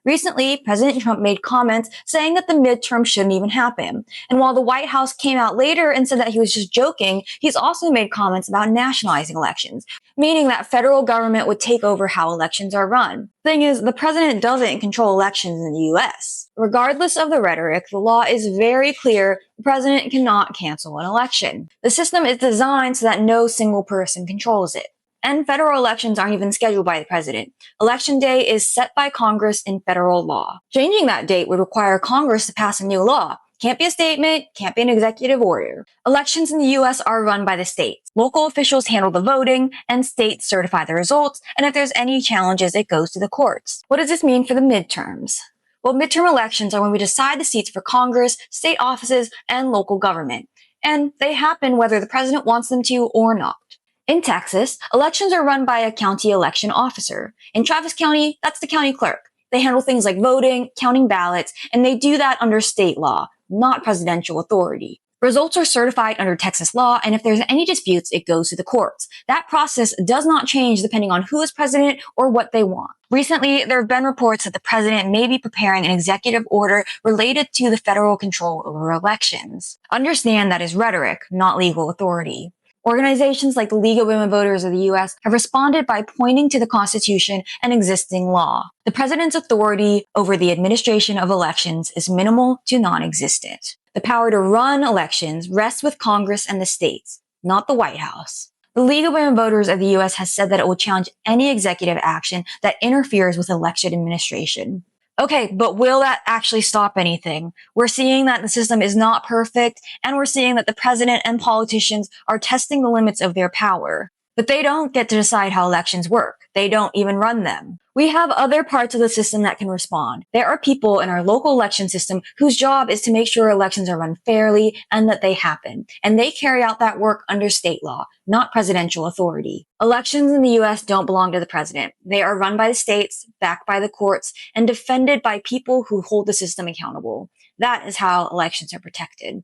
Recently, President Trump made comments saying that the midterm shouldn't even happen. And while the White House came out later and said that he was just joking, he's also made comments about nationalizing elections, meaning that federal government would take over how elections are run. Thing is, the president doesn't control elections in the US. Regardless of the rhetoric, the law is very clear: the president cannot cancel an election. The system is designed so that no single person controls it. And federal elections aren't even scheduled by the president. Election day is set by Congress in federal law. Changing that date would require Congress to pass a new law. Can't be a statement, can't be an executive order. Elections in the US are run by the states. Local officials handle the voting, and states certify the results, and if there's any challenges, it goes to the courts. What does this mean for the midterms? Well, midterm elections are when we decide the seats for Congress, state offices, and local government. And they happen whether the president wants them to or not. In Texas, elections are run by a county election officer. In Travis County, that's the county clerk. They handle things like voting, counting ballots, and they do that under state law, not presidential authority. Results are certified under Texas law, and if there's any disputes, it goes to the courts. That process does not change depending on who is president or what they want. Recently, there have been reports that the president may be preparing an executive order related to the federal control over elections. Understand that is rhetoric, not legal authority. Organizations like the League of Women Voters of the U.S. have responded by pointing to the Constitution and existing law. The president's authority over the administration of elections is minimal to non-existent. The power to run elections rests with Congress and the states, not the White House. The League of Women Voters of the U.S. has said that it will challenge any executive action that interferes with election administration. Okay, but will that actually stop anything? We're seeing that the system is not perfect, and we're seeing that the president and politicians are testing the limits of their power. But they don't get to decide how elections work. They don't even run them. We have other parts of the system that can respond. There are people in our local election system whose job is to make sure elections are run fairly and that they happen. And they carry out that work under state law, not presidential authority. Elections in the U.S. don't belong to the president. They are run by the states, backed by the courts, and defended by people who hold the system accountable. That is how elections are protected.